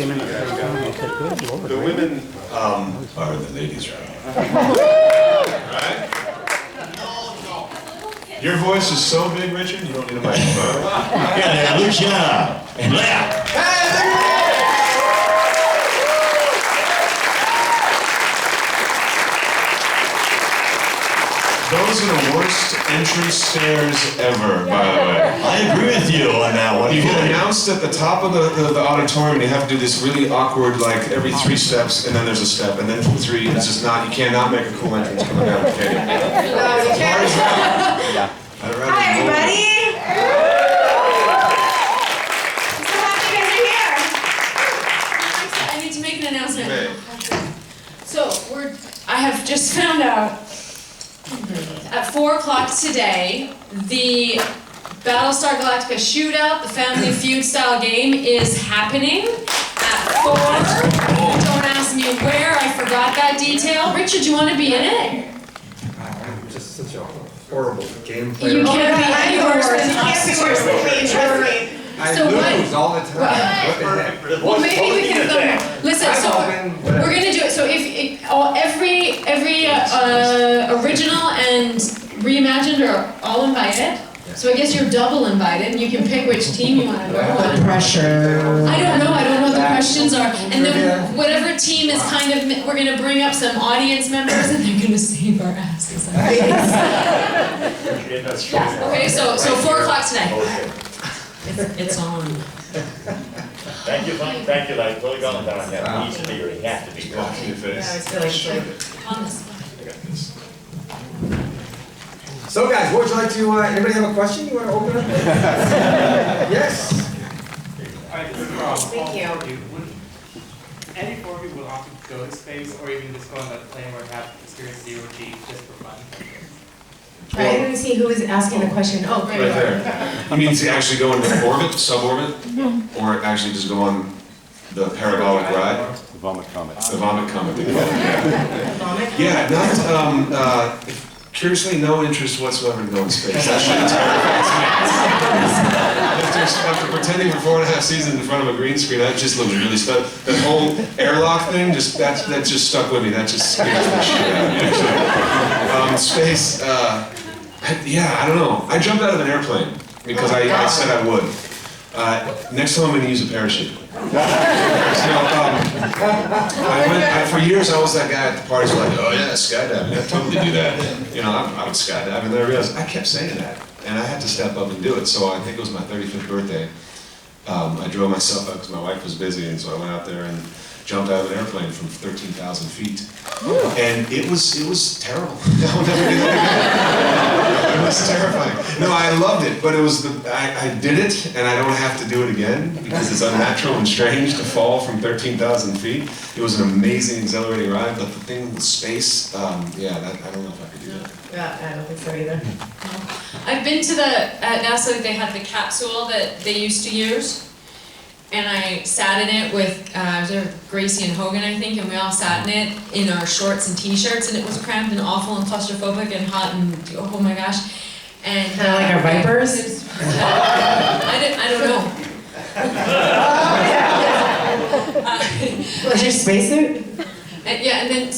came in. The women are the ladies, right? Right? Your voice is so big, Richard, you don't need a microphone. Yeah, Luciana and Leah. Those are the worst entrance stairs ever, by the way. I agree with you on that one. You get announced at the top of the auditorium and you have to do this really awkward, like every 3 steps, and then there's a step, and then 3, it's just not, you cannot make a cool entrance coming down the stadium. Hi, everybody! I'm so happy you guys are here! I need to make an announcement. So, I have just found out at 4 o'clock today, the Battlestar Galactica shootout, the Family Feud style game, is happening at 4. Don't ask me where, I forgot that detail. Richard, do you want to be in it? I'm just such a horrible game player. You can't be any worse than You can't be us. worse than me, trust me. I lose all the time. What the heck? Well, maybe we can film it. Listen, so we're gonna do it. So if every original and reimagined are all invited. So I guess you're double invited, and you can pick which team you want to go on. Pressure. I don't know what the questions are, and then whatever team is kind of, we're gonna bring up some audience members, and they're gonna save our asses. Okay, so 4 o'clock today. It's on. Thank you, like, really going down there. He needs to be, or he has to be. Yeah, I feel like it's On the spot. So guys, what would you like to, anybody have a question you want to open up? Yes? Alright, this is Thank you. Would any 4 of you will opt to go to space, or even just go on the plane or have experience zero G just for fun? I didn't see who was asking the question. Oh, Right there. You mean to actually go into orbit, suborbit, or actually just go on the parabolic ride? The vomit comet. The vomit comet. Yeah, not, curiously, no interest whatsoever in going to space. That shit terrifies me. After pretending for 4.5 seasons in front of a green screen, that just looks really stuck. That whole airlock thing, that just stuck with me. That just scares the shit out of me. Space, yeah, I don't know. I jumped out of an airplane because I said I would. Next time I'm going to use a parachute. For years I was that guy at the parties like, oh yeah, skydiving, I'd totally do that. You know, I would skydive, and then I realized I kept saying that, and I had to step up and do it. So I think it was my 35th birthday. I drove myself out because my wife was busy, and so I went out there and jumped out of an airplane from 13,000 feet. And it was terrible. I will never do that again. It was terrifying. No, I loved it, but it was I did it, and I don't have to do it again because it's unnatural and strange to fall from 13,000 feet. It was an amazing, exhilarating ride, but the thing with space, yeah, I don't know if I could do that. Yeah, I don't think so either. I've been to at NASA, they had the capsule that they used to use. And I sat in it with Gracie and Hogan, I think, and we all sat in it in our shorts and t-shirts, and it was cramped and awful and claustrophobic and hot and oh my gosh. And Kind of like our Vipers? I don't know. Was your spacesuit? Yeah, and then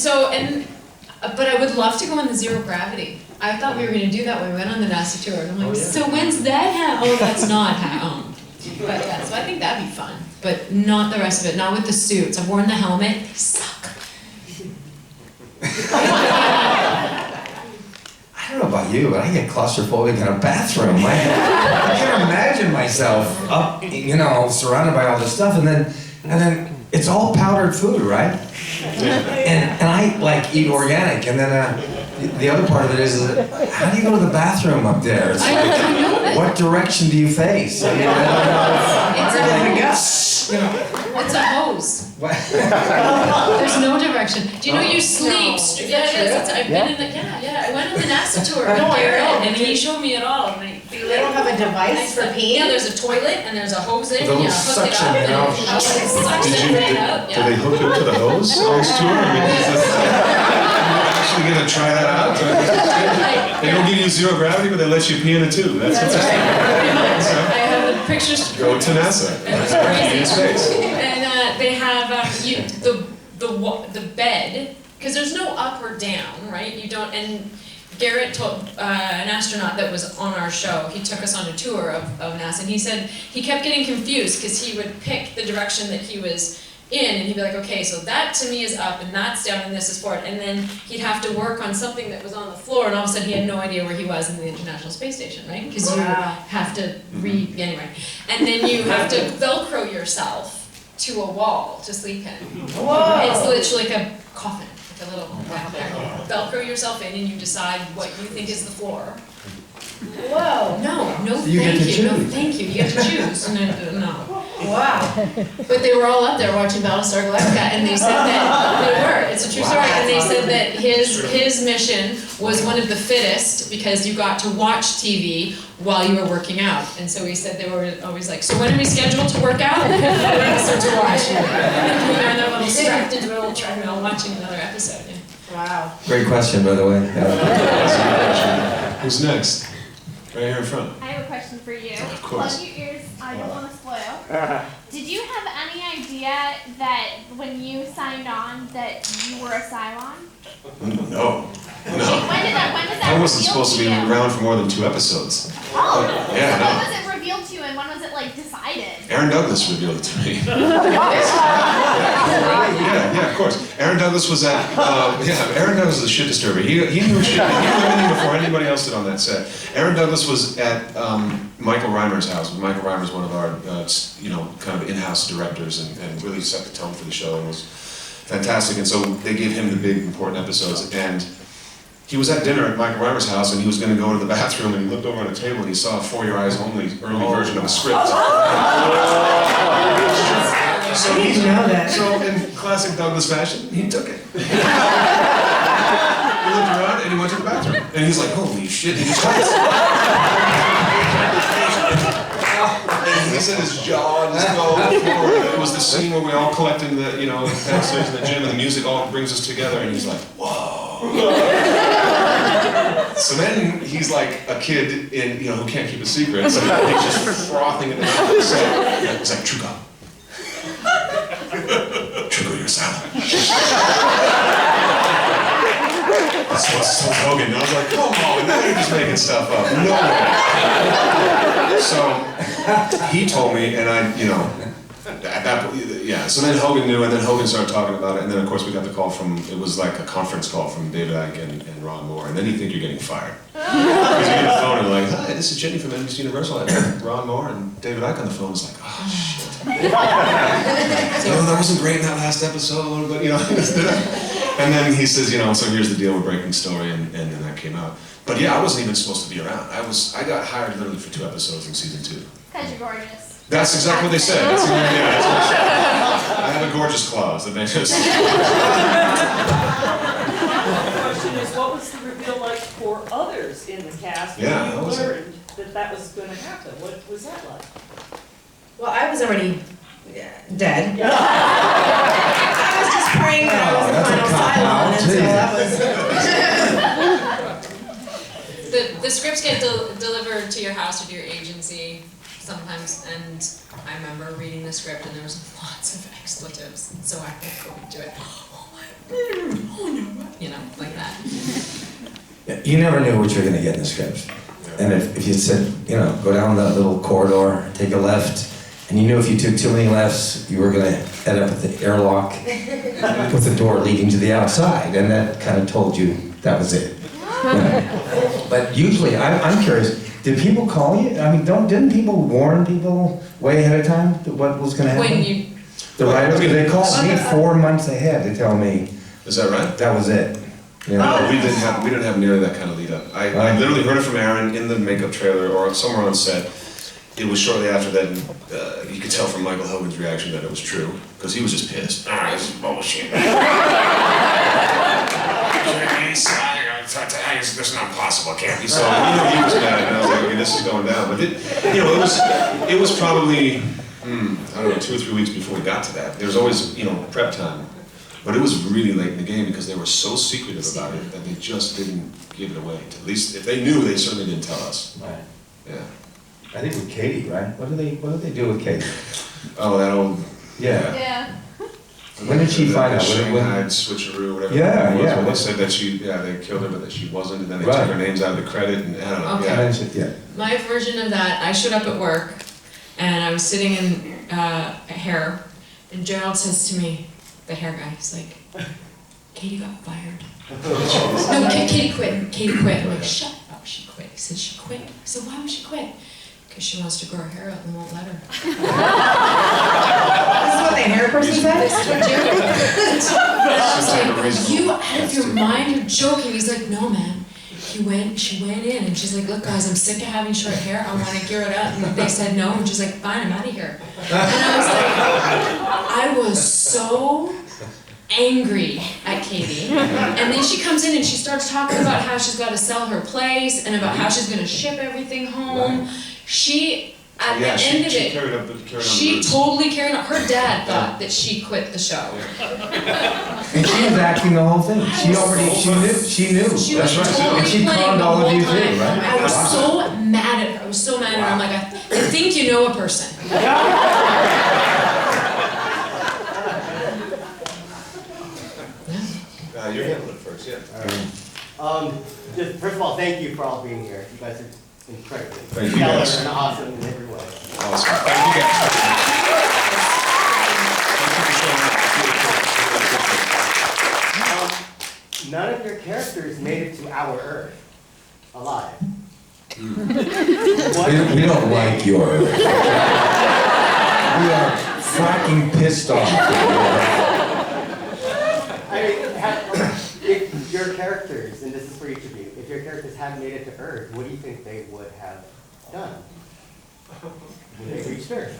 but I would love to go on the zero gravity. I thought we were going to do that when we went on the NASA tour. And I'm like, so when's that happen? Oh, that's not happening. But yeah, so I think that'd be fun, but not the rest of it. Not with the suits. I've worn the helmet. They suck. I don't know about you, but I get claustrophobic in a bathroom. I can't imagine myself up, you know, surrounded by all this stuff, and then it's all powdered food, right? And I like eat organic, and then the other part of it is how do you go to the bathroom up there? It's like, what direction do you face? I mean, I don't know. It's a hose. There's no direction. Do you know you sleep? Yeah, it is. I've been in the I went on the NASA tour with Garrett, and he showed me it all. And They don't have a device for peeing? Yeah, there's a toilet and there's a hose in. The You little hook it suction, up you and know. it sucks it right out. Did they hook you up to the hose on this tour? I mean, is this, actually gonna try that out? They don't give you zero gravity, but they let you pee in a tube. That's interesting. I have the pictures. Go to NASA. It was crazy. In space. And they had the bed, because there's no up or down, right? You don't, and Garrett told an astronaut that was on our show, he took us on a tour of NASA, and he said he kept getting confused because he would pick the direction that he was in, and he'd be like, okay, so that to me is up, and that's down, and this is forward, and then he'd have to work on something that was on the floor, and all of a sudden he had no idea where he was in the International Space Station, right? Because you have to anyway, and then you have to Velcro yourself to a wall to sleep in. Whoa. It's literally like a coffin, like a little Velcro yourself in, and you decide what you think is the floor. Whoa. No, You get to thank you, no, choose. thank you, you get to choose, no. Wow. But they were all up there watching Battlestar Galactica, and they said that they were. It's a true story, and they said that his mission was one of the fittest because you got to watch TV while you were working out. And so he said they were always like, "So when are we scheduled to work out?" And we're gonna start to watch. And they're on their little strapped into their little treadmill watching another episode. Yeah. Wow. Great question, by the way. Who's next? Right here in front. I have a question for you. Of course. Plug your ears, I don't want to spoil. Did you have any idea that when you signed on that you were a Cylon? No. When did that I wasn't reveal supposed to be you? around for more than 2 episodes. Oh, Yeah, so no. when was it revealed to you and when was it like decided? Aaron Douglas revealed it to me. Yeah, of course. Aaron Douglas was at, Aaron Douglas was a shit disturber. He knew shit. He knew everything before anybody else did on that set. Aaron Douglas was at Michael Reimer's house. Michael Reimer's one of our, kind of in-house directors and really set the tone for the show and was fantastic. And so they gave him the big important episodes. And he was at dinner at Michael Reimer's house and he was going to go to the bathroom and he looked over on a table and he saw a For Your Eyes Only early version of a script. So I didn't know that. So in classic Douglas fashion, he took it. He looked around and he went to the bathroom. And he's like, holy shit, he just got it. And he said his jaw just go forward. It was the scene where we all collect in the, downstairs in the gym and the music all brings us together and he's like, whoa. So then he's like a kid who can't keep a secret. So he's just frothing at the mouth. He's like, Trucco. Trucco, you're silent. That's what's so Hogan. And I was like, come on, now you're just making stuff up. No way. So he told me, and at that point, so then Hogan knew, and then Hogan started talking about it, and then of course we got the call it was like a conference call from David Icke and Ron Moore, and then you think you're getting fired. Because you get the phone and like, hi, this is Jenny from NBC Universal, and Ron Moore and David Icke on the phone was like, oh shit. That wasn't great in that last episode, but and then he says, so here's the deal, we're breaking story, and then that came out. But yeah, I wasn't even supposed to be around. I got hired literally for 2 episodes in season 2. Because you're gorgeous. That's exactly what they said. That's what I have a gorgeous clause that they just. The question is, what was the reveal like for others in the cast when Yeah, you how was it? learned that was going to happen? What was that like? Well, I was already dead. I was just praying that I was the final Cylon, and so that was. The scripts get delivered to your house or to your agency sometimes, and I remember reading the script and there was lots of expletives, so I kept going to it. Oh no, like that. You never knew what you were going to get in the script. And if you said, go down that little corridor, take a left, and you knew if you took too many lefts, you were going to end up at the airlock with the door leading to the outside, and that kind of told you that was it. But usually, I'm curious, did people call you? I mean, didn't people warn people way ahead of time what was going to happen? The writers, they called me 4 months ahead to tell me. Is that right? That was it. No, we didn't have nearly that kind of lead up. I literally heard it from Aaron in the makeup trailer or somewhere on set. It was shortly after that, and you could tell from Michael Hogan's reaction that it was true, because he was just pissed. This is bullshit. This is not possible, can't be. So he was mad, and I was like, okay, this is going down. But it was probably, 2 or 3 weeks before we got to that. There was always, prep time. But it was really late in the game because they were so secretive about it that they just didn't give it away. At least if they knew, they certainly didn't tell us. Right. Yeah. I think with Katie, right? What did they do with Katie? Oh, that old. Yeah. Yeah. When did she find out? The When- Shanghai switcheroo, whatever. Yeah, it was, yeah. when they said that they killed her, but that she wasn't, and then they Right. took her names out of the credit, and I don't know. Okay. Yeah. Mentioned, yeah. My version of that, I showed up at work and I was sitting in hair, and Gerald says to me, the hair guy, he's like, Katie got fired. No, Katie quit. Katie quit. I'm like, shut up, she quit. He said, she quit. I said, why would she quit? Because she wants to grow her hair out and won't let her. This is what the hair person said? And I was like, are you out of your mind? You're joking. He's like, no, man. She went in and she's like, look guys, I'm sick of having short hair. I want to gear it up. And they said no. And she's like, fine, I'm out of here. And I was so angry at Katie. And then she comes in and she starts talking about how she's got to sell her place and about how she's going to ship everything home. She, at the end of it, carried on she the totally carried on. Her dad thought that she quit the show. And she was acting the whole thing. She knew. She That's was right. totally And she playing conned the all whole of you time. too, right? I was so mad at her. I was so mad at her. I'm like, I think you know a person. You're handling it first, yeah. Just first of all, thank you for all being here. You guys are incredible. Thank you, Stellar guys. and awesome in every way. Awesome. Thank you, guys. None of your characters made it to our Earth alive. We don't like your. We are fucking pissed off. I mean, if your characters, and this is for each of you, if your characters had made it to Earth, what do you think they would have done? When they reached Earth?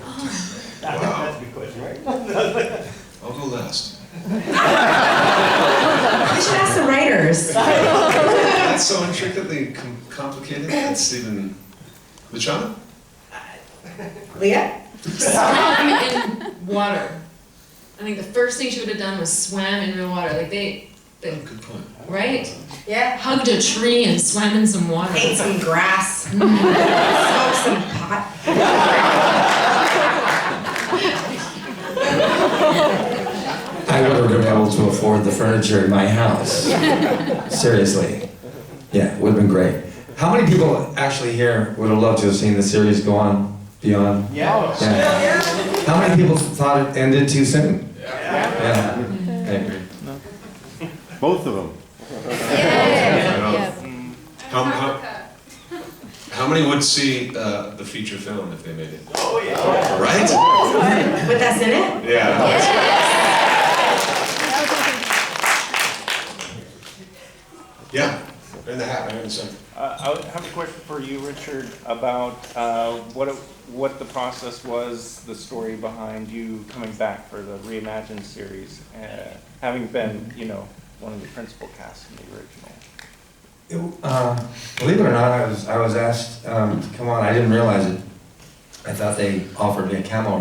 That's a good question, right? I'll go last. We should ask the writers. That's so intricately complicated. It's even. Luciana? Leah? Swam in water. I think the first thing she would have done was swam in real water. Like they Good point. right? Yeah. Hugged a tree and swam in some water. Ate some grass. Smoked some pot. I would have been able to afford the furniture in my house. Seriously. Yeah, it would have been great. How many people actually here would have loved to have seen the series go on beyond? Yeah. Yeah. How many people thought it ended too soon? Yeah. I agree. Both of them. How many would see the feature film if they made it? Oh, yeah. Right? With us in it? Yeah. Yeah. In the hat, I understand. I would have a question for you, Richard, about what the process was, the story behind you coming back for the Reimagined series, having been, one of the principal casts in the original. Believe it or not, I was asked to come on. I didn't realize it. I thought they offered me a cameo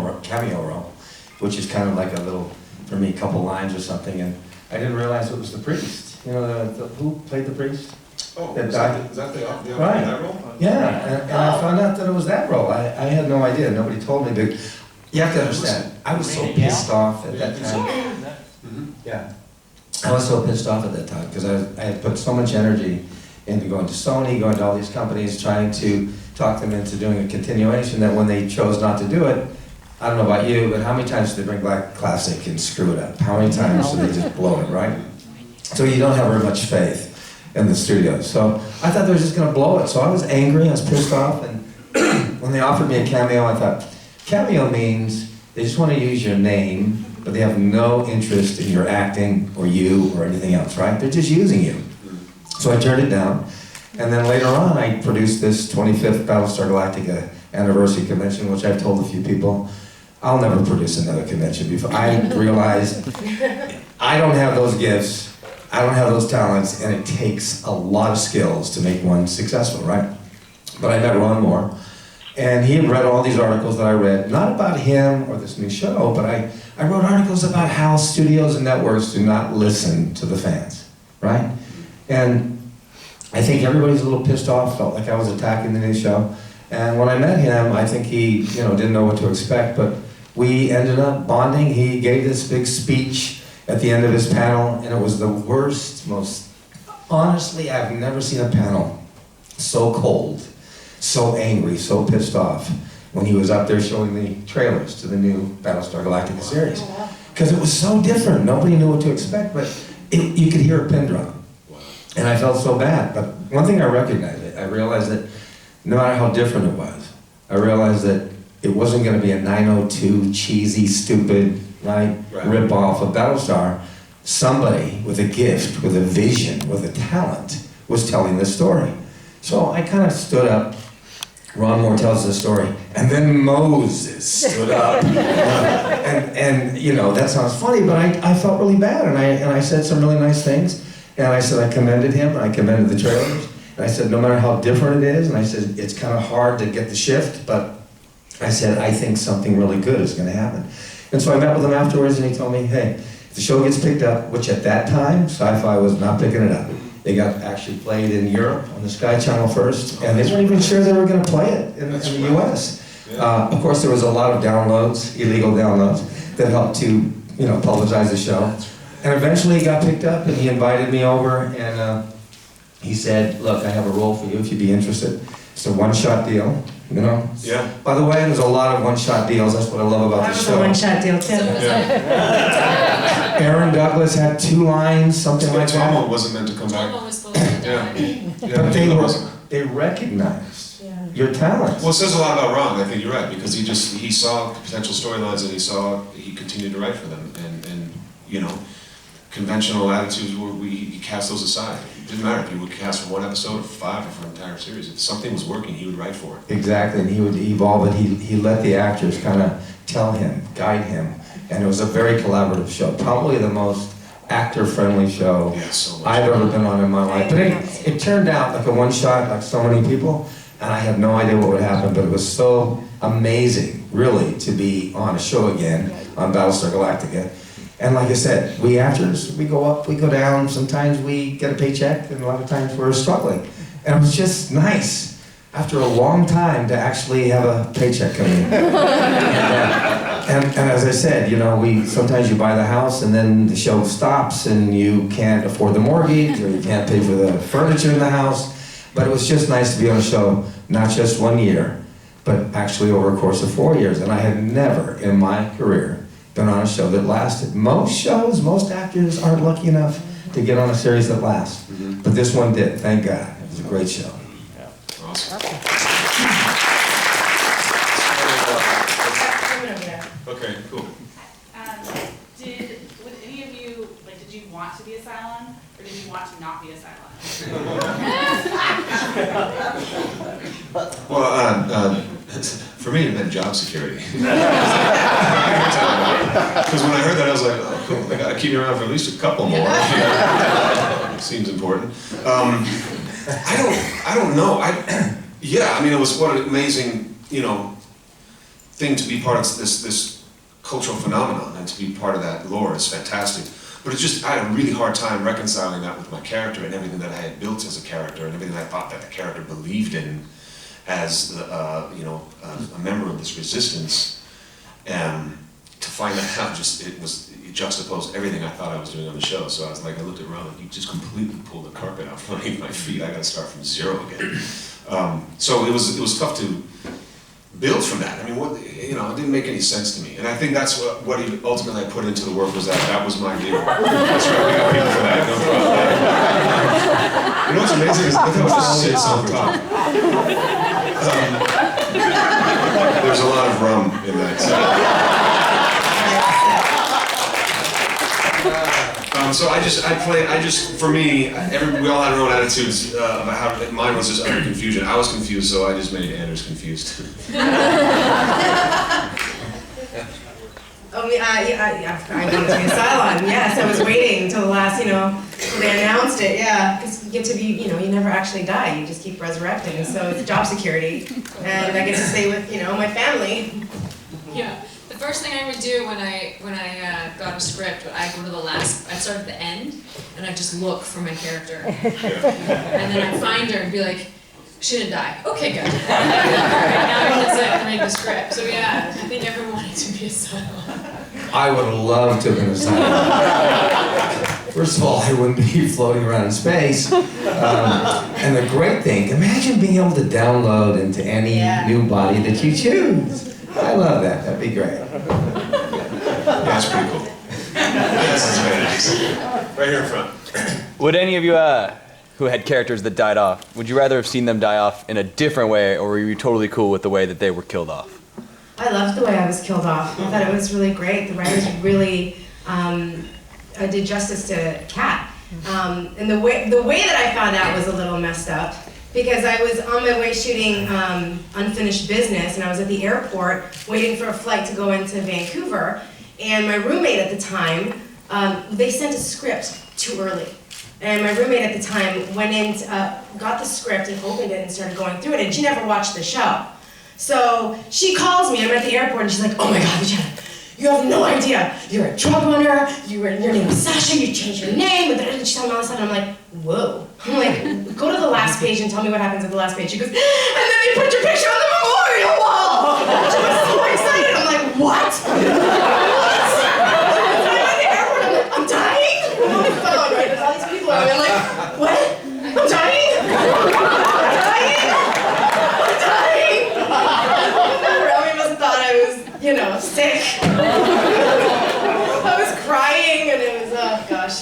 role, which is kind of like a little, for me, couple lines or something, and I didn't realize it was the priest. Who played the priest? Oh, That is died. that the Right. that role? Yeah, and I found out that it was that role. I had no idea. Nobody told me. But you have to understand, I was so pissed off at that time. Yeah. I was so pissed off at that time because I had put so much energy into going to Sony, going to all these companies, trying to talk them into doing a continuation, that when they chose not to do it, I don't know about you, but how many times do they bring back Classic and screw it up? How many times do they just blow it, right? So you don't have very much faith in the studio. So I thought they were just going to blow it. So I was angry, I was pissed off, and when they offered me a cameo, I thought, cameo means they just want to use your name, but they have no interest in your acting or you or anything else, right? They're just using you. So I turned it down, and then later on I produced this 25th Battlestar Galactica anniversary convention, which I've told a few people, I'll never produce another convention before. I realized I don't have those gifts, I don't have those talents, and it takes a lot of skills to make one successful, right? But I met Ron Moore, and he had read all these articles that I read, not about him or this new show, but I wrote articles about how studios and networks do not listen to the fans, right? And I think everybody's a little pissed off, felt like I was attacking the new show. And when I met him, I think he, didn't know what to expect, but we ended up bonding. He gave this big speech at the end of his panel, and it was the worst, most, honestly, I've never seen a panel so cold, so angry, so pissed off when he was up there showing the trailers to the new Battlestar Galactica series. Because it was so different. Nobody knew what to expect, but you could hear a pin drop. And I felt so bad. But one thing I recognized, I realized that no matter how different it was, I realized that it wasn't going to be a 902 cheesy, stupid, rip-off of Battlestar. Somebody with a gift, with a vision, with a talent was telling this story. So I kind of stood up. Ron Moore tells the story, and then Moses stood up. and you know, that sounds funny, but I felt really bad, and I said some really nice things. And I said I commended him, and I commended the trailers. And I said no matter how different it is, and I said it's kind of hard to get the shift, but I said I think something really good is going to happen. And so I met with him afterwards, and he told me, hey, if the show gets picked up, which at that time, Sci-Fi was not picking it up. They got actually played in Europe on the Sky Channel first, and they weren't even sure they were going to play it in the US. Of course, there was a lot of downloads, illegal downloads, that helped to, you know, publicize the show. And eventually it got picked up, and he invited me over, and he said, look, I have a role for you if you'd be interested. It's a one-shot deal, you know? Yeah. By the way, there's a lot of one-shot deals. That's what I love about the show. That was a one-shot deal, too. Aaron Douglas had 2 lines, something like that. Tomo wasn't meant to come back. Tomo was supposed to die. But they recognized your talents. Well, it says a lot about Ron. I think you're right, because he saw potential storylines, and he continued to write for them, and you know, conventional attitudes he cast those aside. It didn't matter if he would cast for 1 episode or 5 or for an entire series. If something was working, he would write for it. Exactly, and he would evolve it. He let the actors kind of tell him, guide him, and it was a very collaborative show. Probably the most actor-friendly show I've ever been on in my life. But it turned out like a one-shot, like so many people, and I had no idea what would happen, but it was so amazing, really, to be on a show again on Battlestar Galactica. And like I said, we actors, we go up, we go down, sometimes we get a paycheck, and a lot of times we're struggling. And it was just nice, after a long time, to actually have a paycheck coming in. And as I said, you know, sometimes you buy the house, and then the show stops, and you can't afford the mortgage, or you can't pay for the furniture in the house. But it was just nice to be on a show, not just 1 year, but actually over a course of 4 years. And I had never in my career been on a show that lasted. Most shows, most actors aren't lucky enough to get on a series that lasts. But this one did, thank God. It was a great show. Yeah. Awesome. Okay, cool. Would any of you, did you want to be a Cylon, or did you want to not be a Cylon? Well, for me, it meant job security. Because when I heard that, I was like, oh, cool, I gotta keep you around for at least a couple more. Seems important. I don't know. Yeah, I mean, it was what an amazing, you know, thing to be part of this cultural phenomenon, and to be part of that lore is fantastic. But it's just, I had a really hard time reconciling that with my character and everything that I had built as a character, and everything I thought that the character believed in as you know, a member of this resistance. And to find that out, it juxtaposed everything I thought I was doing on the show. So I was like, I looked at Ron, like, you just completely pulled the carpet out from underneath my feet. I got to start from zero again. So it was tough to build from that. I mean, you know, it didn't make any sense to me. And I think that's what he ultimately I put into the work, was that was my deal. That's right, we got people for that, no problem. You know what's amazing is look how this sits on top. There's a lot of rum in that. So for me, we all had our own attitudes about how, mine was just utter confusion. I was confused, so I just made Anders confused. I wanted to be a Cylon, yes. I was waiting until the last, till they announced it, yeah. Because you get to be, you never actually die, you just keep resurrecting. So it's job security, and I get to stay with, my family. Yeah. The first thing I would do when I got a script, I go to I'd start at the end, and I'd just look for my character. And then I'd find her and be like, she didn't die. Okay, good. Alright, now I can read the script. So yeah, I think everyone like to be a Cylon? I would have loved to have been a Cylon. First of all, I wouldn't be floating around in space. And the great thing, imagine being able to download into any new body that you choose. I love that. That'd be great. Yeah, that's pretty cool. This is very nice. Right here in front. Would any of you who had characters that died off, would you rather have seen them die off in a different way, or were you totally cool with the way that they were killed off? I loved the way I was killed off. I thought it was really great. The writers really did justice to Kat. And the way that I found out was a little messed up, because I was on my way shooting Unfinished Business, and I was at the airport waiting for a flight to go into Vancouver, and my roommate at the time, they sent a script too early. And my roommate at the time went in, got the script and opened it and started going through it, and she never watched the show. So she calls me, I'm at the airport, and she's like, oh my God, Luciana, you have no idea. You're a drug runner, your name is Sasha, you changed your name, and she's telling me all this stuff, and I'm like, whoa. I'm like, go to the last page and tell me what happens at the last page. She goes, and then they put your picture on the memorial wall. She was so excited. I'm like, what? I'm dying? I'm on the phone, right? There's all these people around me. I'm like, what? I'm dying? I'm dying? I'm dying? Remy must have thought I was, you know, sick. I was crying, and it was, oh gosh.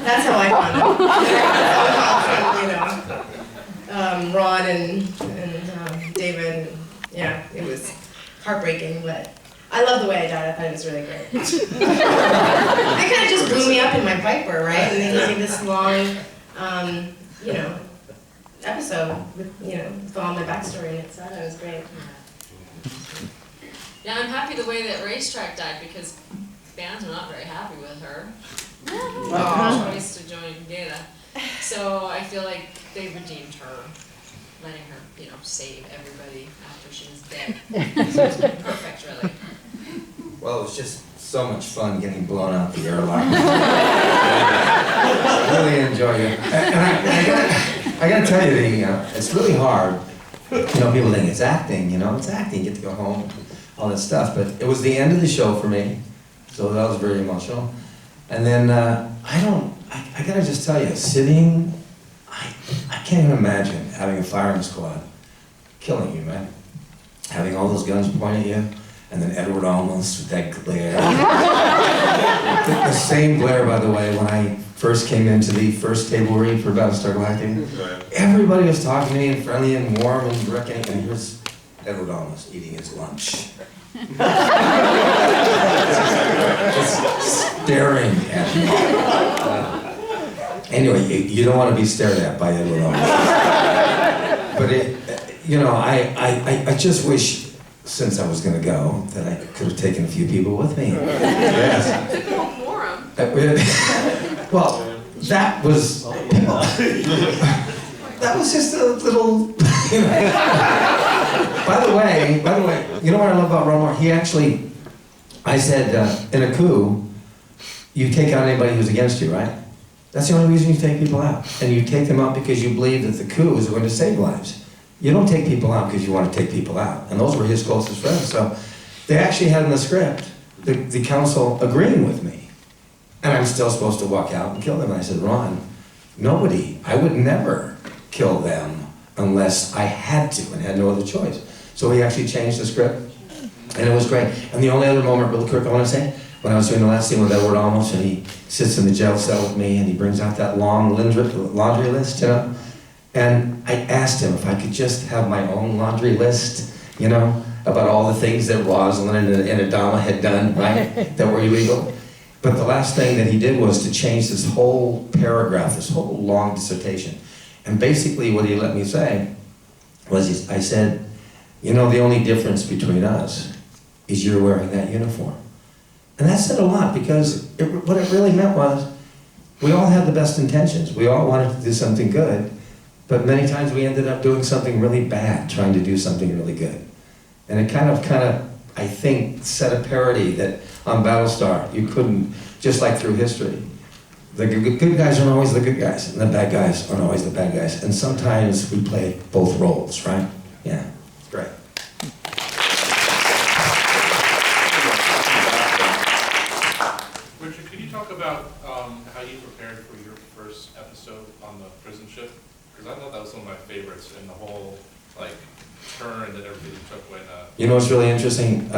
That's how I found out. You know, Ron and David. Yeah, it was heartbreaking, but I love the way I died. I thought it was really great. They kind of just blew me up in my Viper, right? And they gave me this long, you know, episode with, you know, with all my backstory in it. So I thought it was great. Yeah, I'm happy the way that Racetrack died, because fans were not very happy with her. Her choice to join Gala. So I feel like they redeemed her, letting her, you know, save everybody after she was dead. So it's been perfect, really. Well, it was just so much fun getting blown out the airlock. I really enjoy it. And I gotta tell you, it's really hard. You know, people think it's acting, you know, it's acting, you get to go home, all that stuff. But it was the end of the show for me, so that was very emotional. And then, I gotta just tell you, sitting, I can't even imagine having a firing squad killing you, man. Having all those guns pointed at you, and then Edward Olmos with that glare. The same glare, by the way, when I first came into the first table read for Battlestar Galactica. Everybody was talking to me and friendly and warm and directing, and here's Edward Olmos eating his lunch. Just staring at me. Anyway, you don't want to be stared at by Edward Olmos. But you know, I just wish, since I was going to go, that I could have taken a few people with me. Yes. Well, that was just a little. By the way, you know what I love about Ron Moore? He actually, I said, in a coup, you take out anybody who's against you, right? That's the only reason you take people out. And you take them out because you believe that the coup is going to save lives. You don't take people out because you want to take people out. And those were his closest friends. So they actually had in the script the council agreeing with me. And I'm still supposed to walk out and kill them. And I said, Ron, I would never kill them unless I had to and had no other choice. So he actually changed the script, and it was great. And the only other moment, real quick, I want to say, when I was doing the last scene with Edward Olmos, and he sits in the jail cell with me, and he brings out that long laundry list, you know? And I asked him if I could just have my own laundry list, you know, about all the things that Rosalind and Adama had done, right, that were illegal. But the last thing that he did was to change this whole paragraph, this whole long dissertation. And basically what he let me say was, I said, you know, the only difference between us is you're wearing that uniform. And that said a lot, because what it really meant was, we all had the best intentions. We all wanted to do something good, but many times we ended up doing something really bad, trying to do something really good. And it kind of, I think, set a parody that on Battlestar, you couldn't, just like through history, the good guys aren't always the good guys, and the bad guys aren't always the bad guys. And sometimes we play both roles, right? Yeah, it's great. about how you prepared for your first episode on the prison ship? Because I thought that was one of my favorites, and the whole like turn that everybody took when. You know what's really interesting?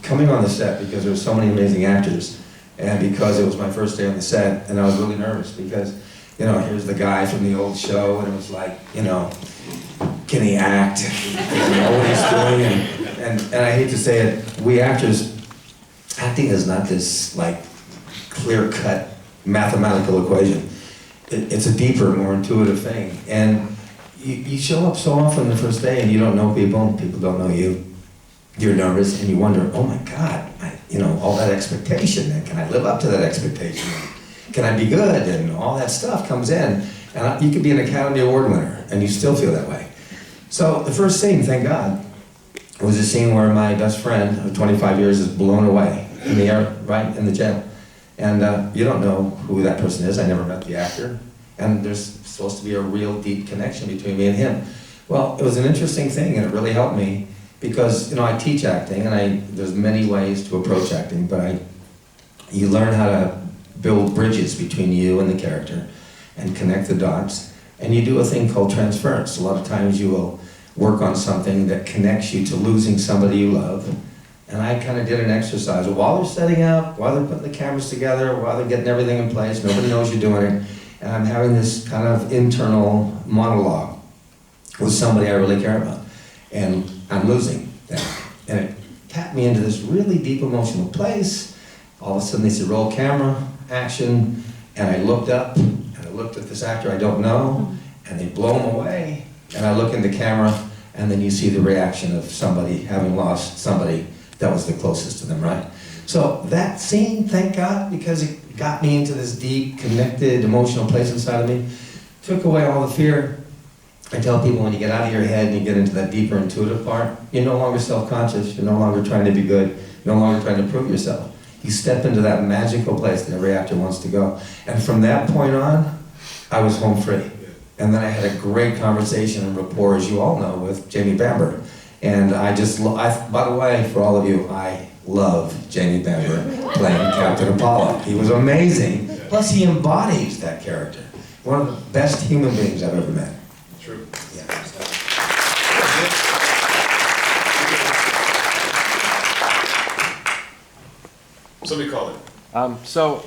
Coming on the set, because there were so many amazing actors, and because it was my first day on the set, and I was really nervous because, you know, here's the guy from the old show, and it was like, you know, can he act? Does he know what he's doing? And I hate to say it, we actors, acting is not this like clear-cut mathematical equation. It's a deeper, more intuitive thing. And you show up so often the first day and you don't know people, and people don't know you. You're nervous and you wonder, oh my God, you know, all that expectation, and can I live up to that expectation? Can I be good? And all that stuff comes in. And you could be an Academy Award winner and you still feel that way. So the first scene, thank God, was a scene where my best friend of 25 years is blown away in the air, right in the jail. And you don't know who that person is. I never met the actor. And there's supposed to be a real deep connection between me and him. Well, it was an interesting thing, and it really helped me because, you know, I teach acting, and there's many ways to approach acting, but you learn how to build bridges between you and the character and connect the dots. And you do a thing called transference. A lot of times you will work on something that connects you to losing somebody you love. And I kind of did an exercise while they're setting up, while they're putting the cameras together, while they're getting everything in place, nobody knows you're doing it. And I'm having this kind of internal monologue with somebody I really care about. And I'm losing them. And it tapped me into this really deep emotional place. All of a sudden they said, roll camera, action. And I looked up, and I looked at this actor I don't know, and they blow him away. And I look in the camera, and then you see the reaction of somebody having lost somebody that was the closest to them, right? So that scene, thank God, because it got me into this deep, connected, emotional place inside of me, took away all the fear. I tell people when you get out of your head and you get into that deeper intuitive part, you're no longer self-conscious, you're no longer trying to be good, you're no longer trying to prove yourself. You step into that magical place that every actor wants to go. And from that point on, I was home free. And then I had a great conversation and rapport, as you all know, with Jamie Bamber. And by the way, for all of you, I love Jamie Bamber playing Captain Apollo. He was amazing. Plus, he embodies that character. One of the best human beings I've ever met. True. Yeah. Somebody call it. So,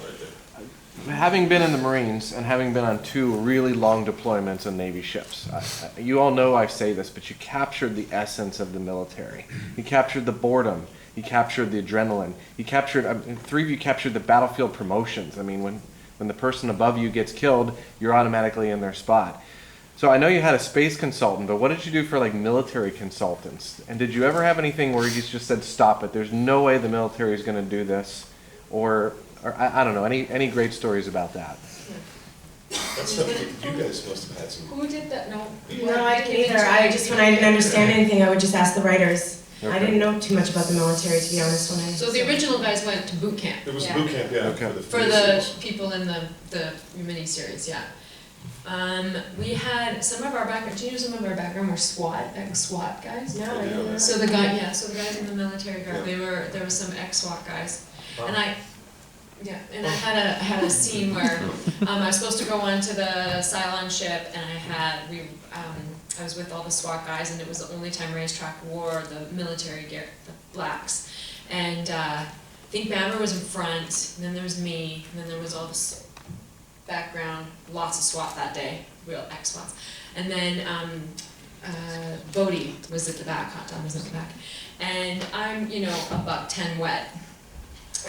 having been in the Marines and having been on 2 really long deployments on Navy ships, you all know I say this, but you captured the essence of the military. You captured the boredom. You captured the adrenaline. You captured, 3 of you captured the battlefield promotions. I mean, when the person above you gets killed, you're automatically in their spot. So I know you had a space consultant, but what did you do for like military consultants? And did you ever have anything where you just said, stop it, there's no way the military is going to do this? Or I don't know, any great stories about that? That's something you guys must have had some. Who did that? No. No, I didn't either. When I didn't understand anything, I would just ask the writers. Okay. I didn't know too much about the military, to be honest. So the original guys went to boot camp. It was boot camp, yeah. Okay. For the people in the miniseries, yeah. We had some of our background. Do you know some of our background were ex-SWAT guys? No, I didn't know. So the guys in the military guard, there were some ex-SWAT guys, and I had a scene where I was supposed to go onto the Cylon ship, and I was with all the SWAT guys, and it was the only time Racetrack wore the military gear, the blacks, and I think Bamber was in front, and then there was me, and then there was all this background, lots of SWAT that day, real ex-SWATs, and then Bodie was at the back, Hot Tom was at the back, and I'm, a $110 wet,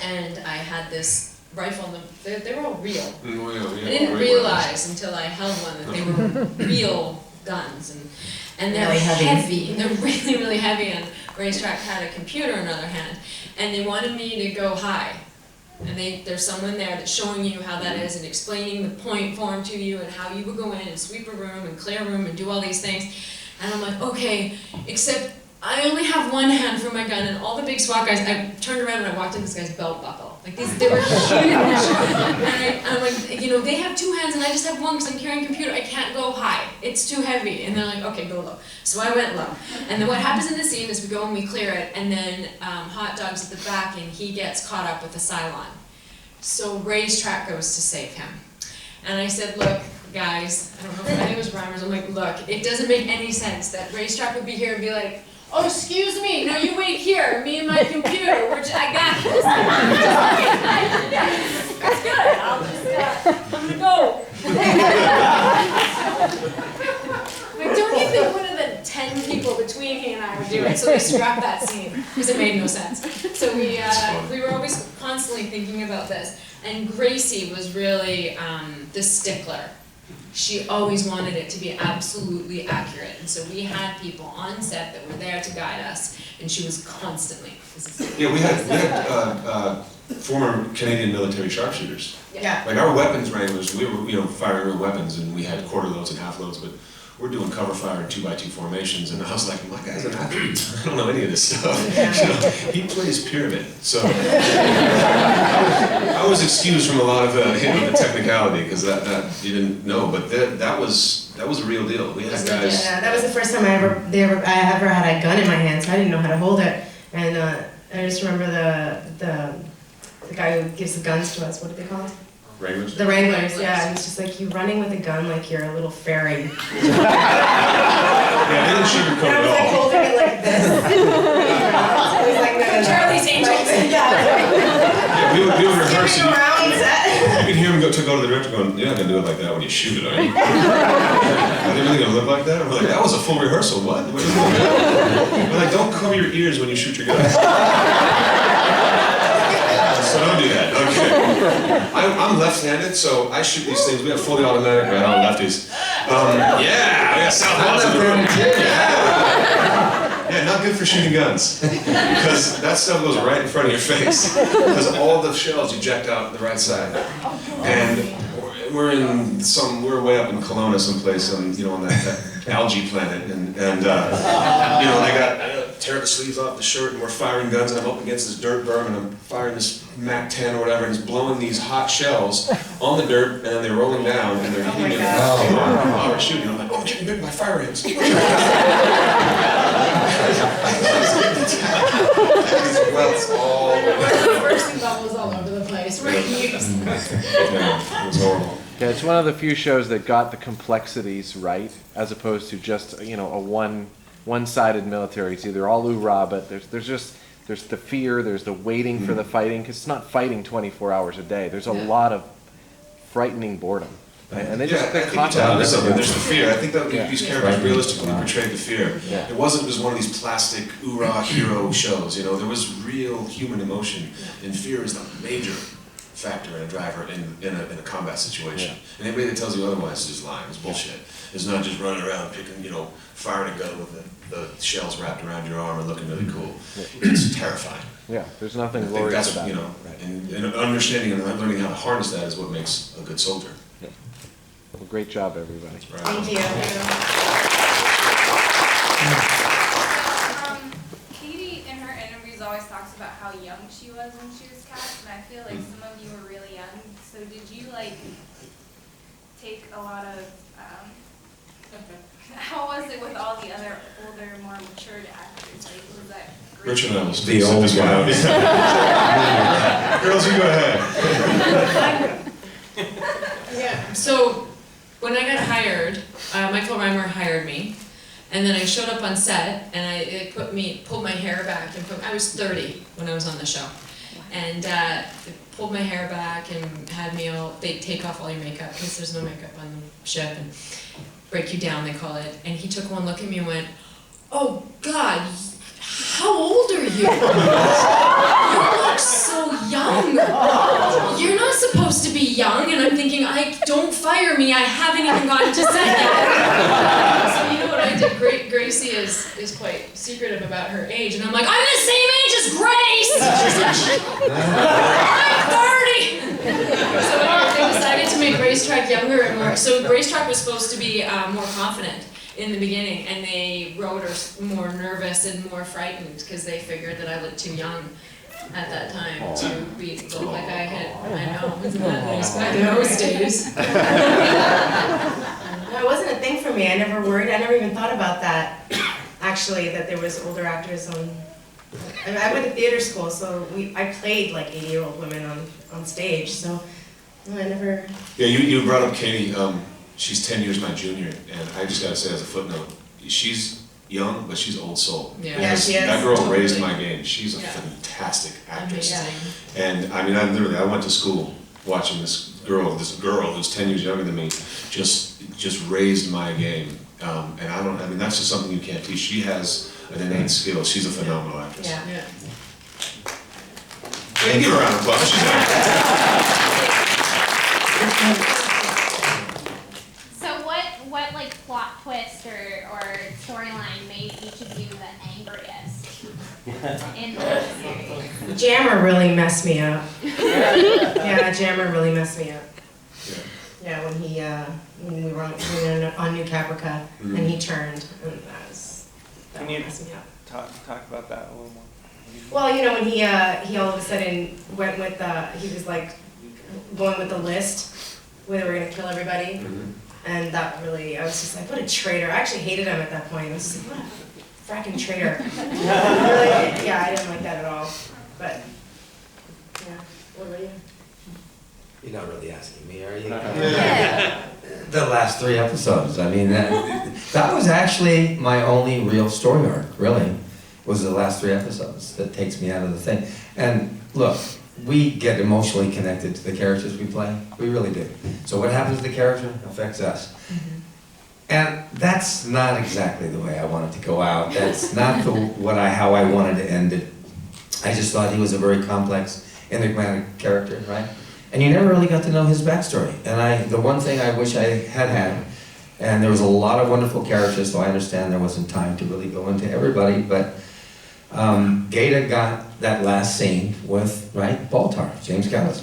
and I had this rifle, and they were all real. I didn't realize until I held one that they were real guns, and they're Really heavy. They're really, really heavy, and Racetrack had a computer on the other hand, and they wanted me to go high. And there's someone there that's showing you how that is and explaining the point form to you and how you would go in and sweep a room and clear a room and do all these things. And I'm like, okay, except I only have one hand for my gun, and all the big SWAT guys, I turned around and I walked in this guy's belt buckle. Like they were huge. And I'm like, they have 2 hands and I just have one because I'm carrying a computer. I can't go high. It's too heavy. And they're like, okay, go low. So I went low. And then what happens in the scene is we go and we clear it, and then Hot Dog's at the back and he gets caught up with the Cylon. So Racetrack goes to save him. And I said, look, guys, I don't know if I think it was Reimers, I'm like, look, it doesn't make any sense that Racetrack would be here and be like, oh, excuse me, no, you wait here, me and my computer, I got this. That's good, I'll just, I'm gonna go. Like, don't you think one of the 10 people between he and I would do it? So we scrapped that scene, because it made no sense. So we were always constantly thinking about this. And Gracie was really the stickler. She always wanted it to be absolutely accurate. And so we had people on set that were there to guide us, and she was constantly. Yeah, we had former Canadian military sharpshooters. Yeah. Like our weapons wranglers, we were firing real weapons, and we had quarter loads and half loads, but we're doing cover fire in 2x2 formations, and I was like, my guy's an athlete. I don't know any of this stuff. He plays pyramid, so I was excused from a lot of the technicality because that you didn't know, but that was a real deal. We had guys. Yeah, that was the first time I ever had a gun in my hand, so I didn't know how to hold it, and I just remember the guy who gives the guns to us. What are they called? Wranglers? The Wranglers, yeah. And it's just like you running with a gun like you're a little fairy. Yeah, they didn't sugarcoat And I it was like all. holding it like this. It was like Charlie's Angels. Yeah, we were rehearsing. Around set. You can hear him go to the director going, you're not going to do it like that when you shoot it, are you? Are they really going to look like that? We're like, that was a full rehearsal, what? What is that? We're like, don't cover your ears when you shoot your gun. So don't do that, okay. I'm left-handed, so I shoot these things. We have fully automatic, right on lefties. Yeah, we got South Boston. Yeah, not good for shooting guns. Because that stuff goes right in front of your face. Because all the shells eject out the right side. And we're way up in Kelowna someplace, on that algae planet, and they got tear the sleeves off the shirt, and we're firing guns, and I'm up against this dirt berm, and I'm firing this MAC-10 or whatever, and it's blowing these hot shells on the dirt, and then they're rolling down, and they're hitting it while we're shooting. I'm like, oh, I'm getting bit by fire ants. Welts all Bursting bubbles all over the place. Yeah, it was horrible. Yeah, it's one of the few shows that got the complexities right, as opposed to just a one-sided military. It's either all hoorah, but there's the fear, there's the waiting for the fighting, because it's not fighting 24 hours a day. There's a lot of frightening boredom, and they caught that. There's the fear. I think that these characters realistically portrayed the fear. Yeah. It wasn't just one of these plastic hoorah hero shows. There was real human emotion, and fear is the major factor in a driver in a combat situation. And anybody that tells you otherwise is just lying. It's bullshit. It's not just running around picking, firing a gun with the shells wrapped around your arm and looking really cool. It's terrifying. Yeah, there's nothing I think glorious that's, about it. and understanding and learning how to harness that is what makes a good soldier. Yeah. Well, great job, everybody. Thank you. Katie, in her interviews, always talks about how young she was when she was cast, and I feel like some of you were really young. So did you take a lot of? How was it with all the other older, more matured actors? Was that great? Richard and I will The old this one out. Girls, you go ahead. Yeah. So when I got hired, Michael Reimer hired me, and then I showed up on set, and it pulled my hair back, and I was 30 when I was on the show, and they pulled my hair back and had me they take off all your makeup because there's no makeup on the ship, and break you down, they call it. And he took one look at me and went, "Oh God, how old are you? You look so young. You're not supposed to be young." And I'm thinking, don't fire me, I haven't even gotten to set yet. So you know what I did? Gracie is quite secretive about her age, and I'm like, I'm the same age as Grace! I'm 30! So they decided to make Racetrack younger and more. So Racetrack was supposed to be more confident in the beginning, and they wrote her more nervous and more frightened because they figured that I looked too young at that time to look like I know, isn't that nice back in those days? It wasn't a thing for me. I never worried. I never even thought about that, actually, that there was older actors on I mean, I went to theater school, so I played like 80-year-old women on stage, so I never... Yeah, you brought up Katie. She's 10 years my junior, and I just gotta say as a footnote, she's young, but she's old soul. Yeah, she is. That girl Totally. raised my game. She's a fantastic actress. Amazing. And I mean, I went to school watching this girl who's 10 years younger than me, just raised my game. And that's just something you can't teach. She has an innate skill. She's a phenomenal actress. Yeah. Hey, give her a round of applause. She's So what like plot twist or storyline made each of you the angriest in the series? Jammer really messed me up. Yeah, Jammer really messed me up. Yeah, when we were on New Caprica, and he turned, and that messed me up. Talk about that a little more. Well, when he all of a sudden went with he was like going with the list where they were gonna kill everybody, and that really, I was just like, what a traitor. I actually hated him at that point. I was just like, what a fracking traitor. Yeah, I didn't like that at all. But yeah, what about you? You're not really asking me, are you? The last 3 episodes. I mean, that was actually my only real story arc, really, was the last 3 episodes that takes me out of the thing. And look, we get emotionally connected to the characters we play. We really do. So what happens to the character affects us. And that's not exactly the way I wanted to go out. That's not how I wanted to end it. I just thought he was a very complex, enigmatic character, right? And you never really got to know his backstory. And the one thing I wish I had, and there was a lot of wonderful characters, so I understand there wasn't time to really go into everybody, but Gaeta got that last scene with, Baltar, James Callis.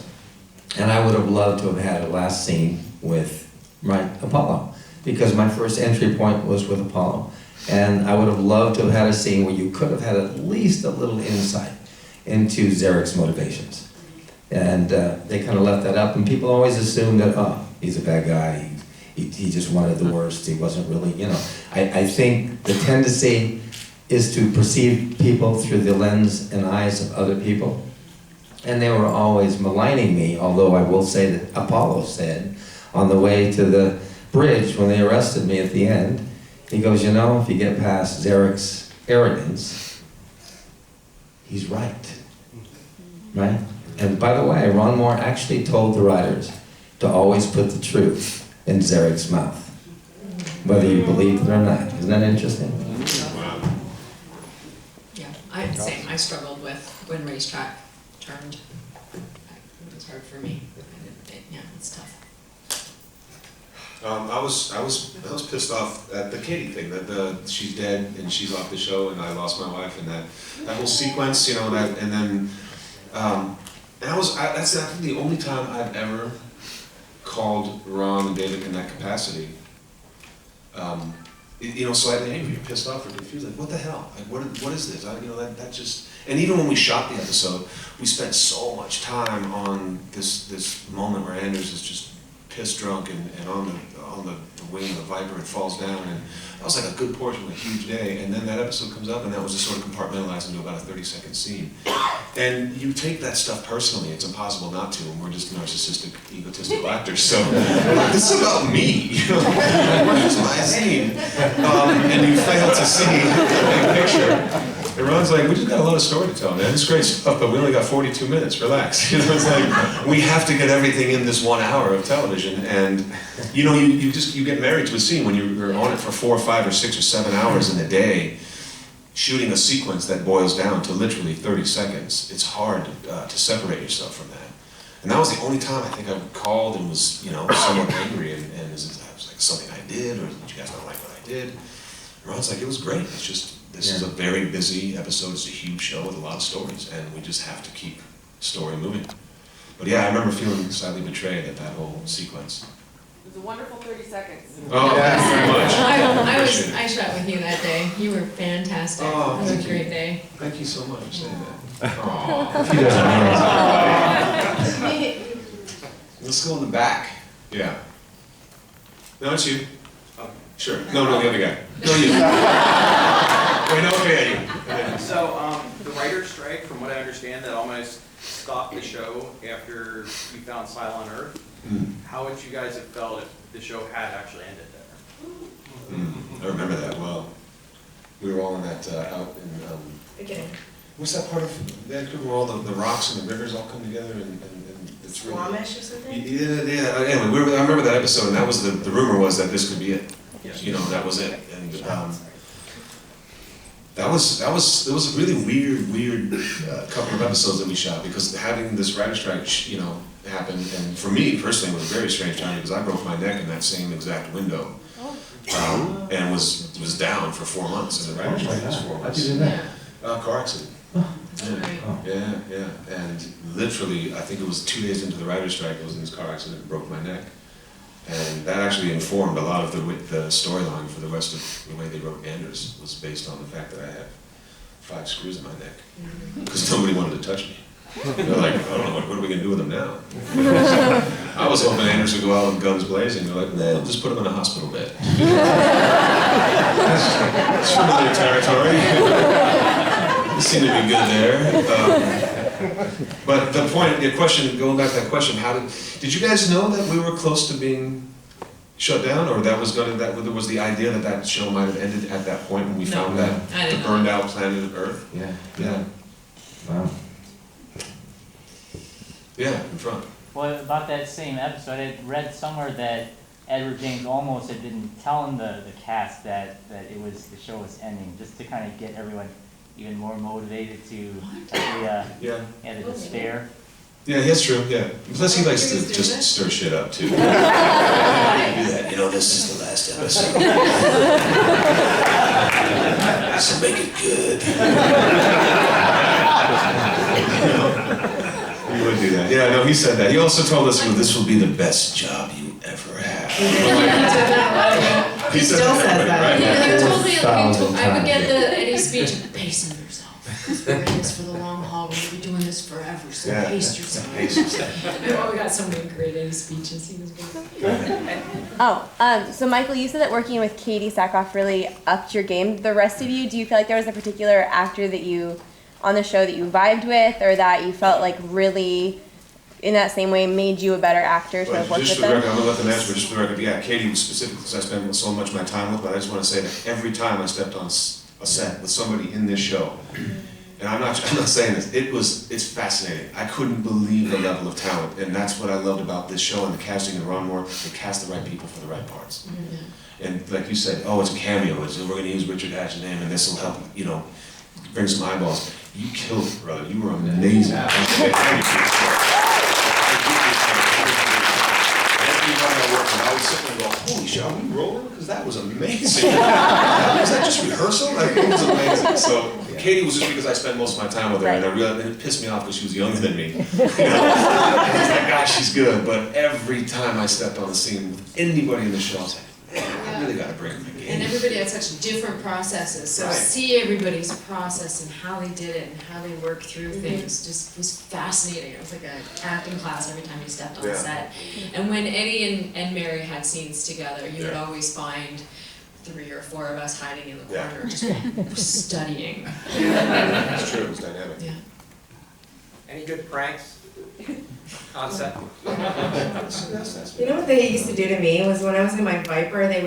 And I would have loved to have had a last scene with, Apollo. Because my first entry point was with Apollo. And I would have loved to have had a scene where you could have had at least a little insight into Zarek's motivations. And they kind of left that up, and people always assume that, he's a bad guy, he just wanted the worst, he wasn't really, I think the tendency is to perceive people through the lens and eyes of other people. And they were always maligning me, although I will say that Apollo said, on the way to the bridge when they arrested me at the end, he goes, if you get past Zarek's arrogance, he's right. Right? And by the way, Ron Moore actually told the writers to always put the truth in Zarek's mouth, whether you believe it or not. Isn't that interesting? Yeah, I struggled with when Racetrack turned. It was hard for me. Yeah, it's tough. I was pissed off at the Katie thing, that she's dead and she's off the show and I lost my wife, and that whole sequence, and then that's I think the only time I've ever called Ron and David in that capacity. Slightly angry, pissed off, or confused, like what the hell? Like what is this? That just. And even when we shot the episode, we spent so much time on this moment where Anders is just pissed drunk and on the wing of the Viper and falls down, and that was like a good portion of a huge day. And then that episode comes up, and that was just sort of compartmentalized into about a 30-second scene. And you take that stuff personally. It's impossible not to, and we're just narcissistic, egotistical actors. So this is about me. Where's my scene? And you fail to see the big picture. And Ron's like, we just got a lot of story to tell, man. It's great stuff, but we only got 42 minutes. Relax. It's like we have to get everything in this 1 hour of television. And you get married to a scene when you're on it for 4 or 5 or 6 or 7 hours in a day, shooting a sequence that boils down to literally 30 seconds. It's hard to separate yourself from that. And that was the only time I think I called and was somewhat angry. And it was like something I did, or did you guys not like what I did? And Ron's like, it was great. It's just. This is a very busy episode. It's a huge show with a lot of stories, and we just have to keep the story moving. But yeah, I remember feeling slightly betrayed at that whole sequence. It was a wonderful 30 seconds. Oh, thanks very much. I shot with you that day. You were fantastic. Oh, it was a great day. Thank you so much for saying that. Oh. Let's go in the back. Yeah. No, it's you. Sure. No, the other guy. No, you. Wait, no, okay, you. So, the writer's strike, from what I understand, that almost stopped the show after you found Cylon Earth. How would you guys have felt if the show had actually ended there? I remember that well. We were all in that, out in, Beginning. what's that part of Vancouver where all the rocks and the rivers all come together and it's really... Squamish or something? Yeah. Anyway, I remember that episode, and that was the rumor was that this could be it. You know, that was it. And it was a really weird couple of episodes that we shot, because having this writer's strike, you know, happen, and for me personally, it was a very strange time because I broke my neck in that same exact window, and was down for 4 months. And the writer's strike was 4 months. How'd you do that? Car accident. Yeah. And literally, I think it was 2 days into the writer's strike, I was in this car accident and broke my neck. And that actually informed a lot of the storyline for the rest of the way they wrote Anders, was based on the fact that I had 5 screws in my neck. Because nobody wanted to touch me. They're like, I don't know, what are we going to do with him now? I was hoping Anders would go out with guns blazing. They're like, nah, just put him in a hospital bed. That's familiar territory. It seemed to be good there. But the point, your question, going back to that question, did you guys know that we were close to being shut down, or that was the idea that show might have ended at that point when we found that the burned out planet Earth? Yeah. Wow. Yeah, in front. Well, about that same episode, I read somewhere that Edward James Olmos had been telling the cast that the show was ending, just to kind of get everyone even more motivated to the despair. Yeah, that's true, yeah. Plus he likes to just stir shit up too. Do that. You know, this is the last episode. So make it good. He would do that. Yeah, no, he said that. He also told us, this will be the best job you ever had. He still says that. I would get the Eddie speech, pace yourself. We're in this for the long haul, we're going to be doing this forever, so pace yourself. Oh, we got so many great Eddie speeches, he was great. So Michael, you said that working with Katie Sackhoff really upped your game. The rest of you, do you feel like there was a particular actor that you, on the show, that you vibed with, or that you felt like really, in that same way, made you a better actor to have worked with them? I'm going to let them answer, but just for the record, yeah, Katie specifically, because I spent so much of my time with, but I just want to say that every time I stepped on a set with somebody in this show, and I'm not saying this, it's fascinating. I couldn't believe the level of talent, and that's what I loved about this show and the casting and Ron Moore. They cast the right people for the right parts. And like you said, it's a cameo, we're going to use Richard Hatch's name, and this will help, bring some eyeballs. You killed it, brother. You were amazing. Every time I worked, I would sit there and go, holy shit, are we rolling? Because that was amazing. Was that just rehearsal? It was amazing. So Katie was just because I spent most of my time with her, and I realized, and it pissed me off because she was younger than me. And it's like, gosh, she's good. But every time I stepped on the scene with anybody in the show, I was like, man, I really got to bring my game. And everybody had such different processes, so see everybody's process and how they did it and how they worked through things just was fascinating. It was like an acting class every time you stepped on set. And when Eddie and Mary had scenes together, you would always find 3 or 4 of us hiding in the corner just studying. It's true, it was dynamic. Yeah. Any good pranks on set? You know what they used to do to me was when I was in my Viper, they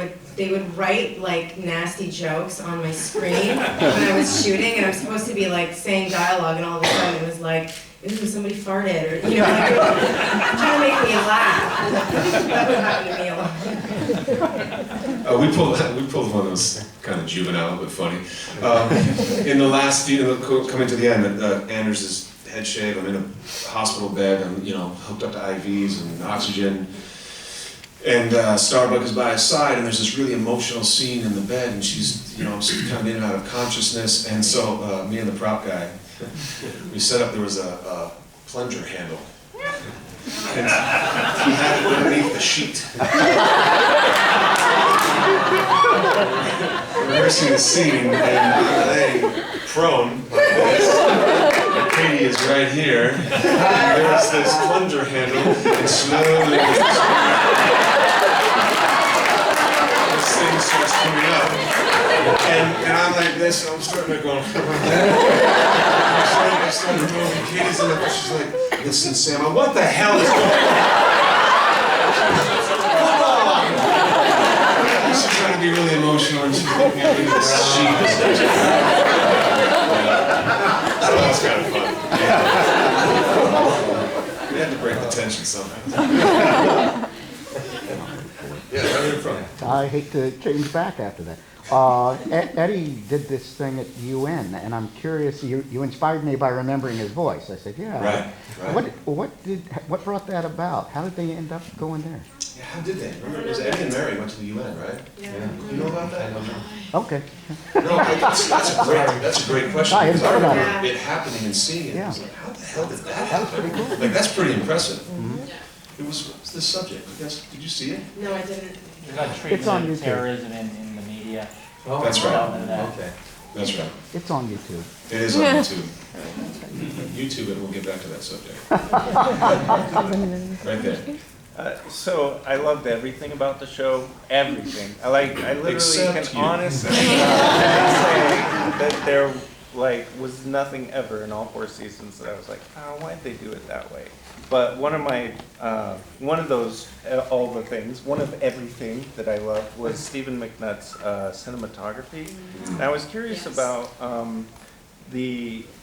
would write like nasty jokes on my screen when I was shooting, and I'm supposed to be like saying dialogue, and all of a sudden it was like, ooh, somebody farted, or like, trying to make me laugh. That would happen to me a lot. We pulled one that was kind of juvenile but funny. In the last coming to the end, Anders is head shave. I'm in a hospital bed. I'm hooked up to IVs and oxygen. And Starbuck is by his side, and there's this really emotional scene in the bed, and she's kind of in and out of consciousness. And so me and the prop guy, we set up. There was a plunger handle. And he had it underneath the sheet. We're rehearsing the scene, and I'm laying prone like this. And Katie is right here. There's this plunger handle, and slowly this thing starts coming up. And I'm like this, and I'm starting to go. I started moving. Katie's in the, she's like, listen, Sam, what the hell is going on? She's trying to be really emotional, and she's looking at me with sheep. So that was kind of fun. We had to break the tension somehow. Yeah, where are you from? I hate to change back after that. Eddie did this thing at UN, and I'm curious. You inspired me by remembering his voice. I said, "Yeah." Right. What brought that about? How did they end up going there? Yeah, how did they? Remember, it was Eddie and Mary went to the UN, right? Yeah. You know about that? I don't know. Okay. No, that's a great question. I hadn't Because I thought about remember it happening and seeing it. I was like, how the hell did that happen? That was pretty cool. Like, that's pretty impressive. It was, what's the subject? Did you see it? No, I didn't. It's about treatment of terrorism in the media. Oh, that's right. Okay. That's right. It's on YouTube. It is on YouTube. YouTube, and we'll get back to that subject. Right there. So I loved everything about the show. Everything. I literally Except can you. honestly say that there was nothing ever in all 4 seasons that I was like, oh, why'd they do it that way? But one of everything that I loved was Stephen McNutt's cinematography. And I was curious about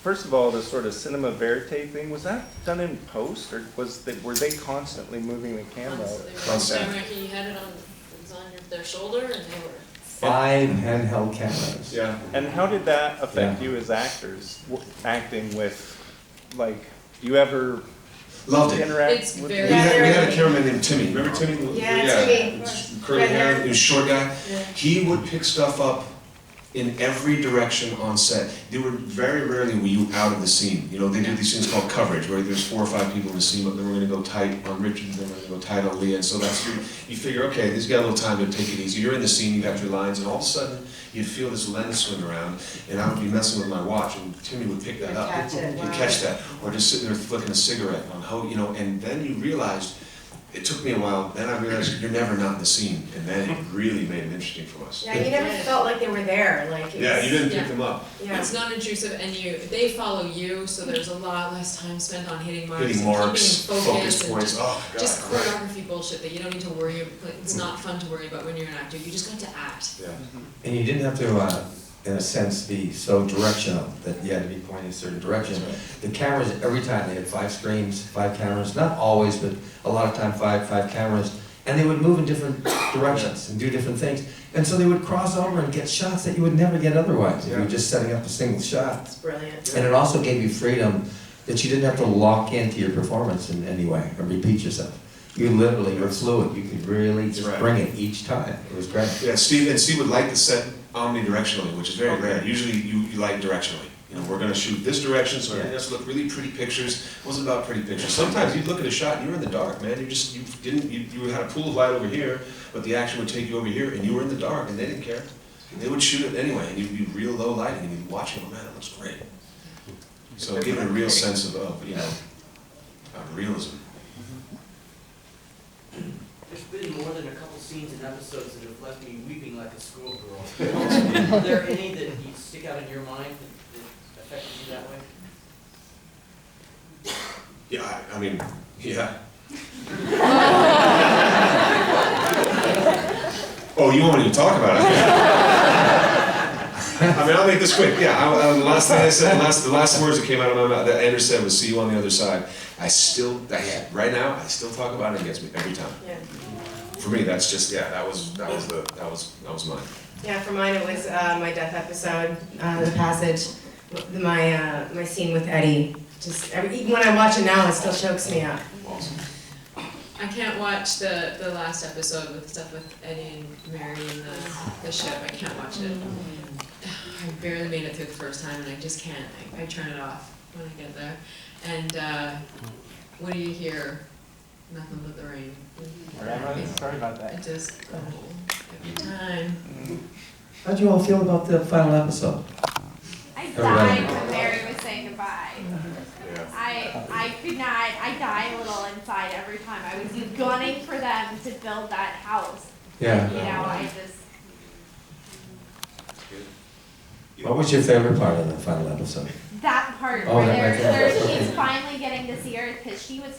first of all, the sort of cinema verite thing. Was that done in post, or were they constantly moving the camera? Camera, he had it on their shoulder, and they were. 5 handheld cameras. Yeah. And how did that affect you as actors, acting with, do you ever Loved it. interact It's with very- We had a cameraman named Timmy. Remember Timmy? Timmy. Curly hair, he was a short guy. Yeah. He would pick stuff up in every direction on set. They were very rarely were you out of the scene. You know, they do these things called coverage, where there's 4 or 5 people in the scene, but then we're going to go tight on Richard, then we're going to go tight on Leah, and so that's you figure, okay, this got a little time to take it easy. You're in the scene, you got your lines, and all of a sudden you'd feel this lens swing around, and I would be messing with my watch, and Timmy would pick that up. Catch it, He'd wow. catch that, or just sitting there flicking a cigarette on and then you realized. It took me a while, then I realized you're never not in the scene, and then it really made it interesting for us. Yeah, you never felt like they were there, like. Yeah, you didn't pick them up. Yeah. It's not intrusive, and they follow you, so there's a lot less time spent on hitting marks. Hitting and marks, keeping in focus and points, oh, God. just choreography bullshit that you don't need to worry about. It's not fun to worry about when you're an actor. You just got to act. Yeah. And you didn't have to, in a sense, be so directional that you had to be pointing in a certain direction. The cameras, every time, they had 5 screens, 5 cameras, not always, but a lot of time 5 cameras, and they would move in different directions and do different things. And so they would cross over and get shots that you would never get otherwise if you were just setting up a single shot. It's brilliant. And it also gave you freedom that you didn't have to lock into your performance in any way or repeat yourself. You literally were fluid. You could really just bring it each time. It was great. Yeah, Steve would like to set omnidirectionally, which is very rare. Usually you like directionally. You know, we're going to shoot this direction, so it has to look really pretty pictures. It wasn't about pretty pictures. Sometimes you'd look at a shot and you were in the dark, man. You had a pool of light over here, but the action would take you over here, and you were in the dark, and they didn't care. They would shoot it anyway, and you'd be real low lighting, and you'd watch it, oh man, it looks great. So it gave it a real sense of realism. There's been more than a couple scenes and episodes that have left me weeping like a schoolgirl. Are there any that stick out in your mind that affected you that way? Yeah, I mean, yeah. Oh, you want me to talk about it? I mean, I'll make this quick. Yeah, the last thing I said, the last words that came out of my mouth that Andrew said was "see you on the other side." Right now, I still talk about it. It gets me every time. Yeah. For me, that's just that was mine. Yeah, for mine it was my death episode, the passage, my scene with Eddie. Even when I watch it now, it still chokes me up. Awesome. I can't watch the last episode with stuff with Eddie and Mary and the ship. I can't watch it. I barely made it through the first time, and I just can't. I turn it off when I get there. And what do you hear? Nothing but the rain. Sorry about that. It just every time. How'd you all feel about the final episode? I died when Mary was saying goodbye. I could not, I die a little inside every time. I was gunning for them to build that house. Yeah. And, I just. What was your favorite part of the final episode? That part Oh, where that he's finally getting to see her, because she and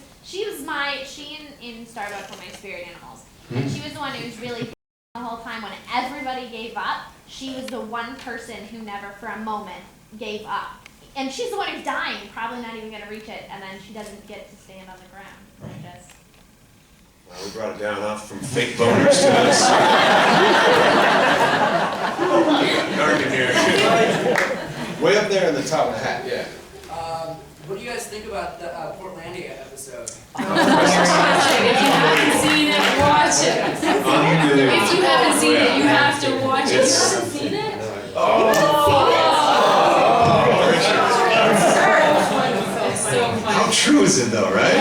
Starbuck were my spirit animals. And she was the one who was really the whole time when everybody gave up. She was the one person who never for a moment gave up. And she's the one who's dying, probably not even gonna reach it, and then she doesn't get to stand on the ground. Well, we brought it down off from fake boners to this. Dark in here. Way up there in the top of the hat, yeah. What do you guys think about the Portlandia episode? If you haven't seen it, watch it. If you haven't seen it, you have to watch it. You haven't seen it? How true is it though, right?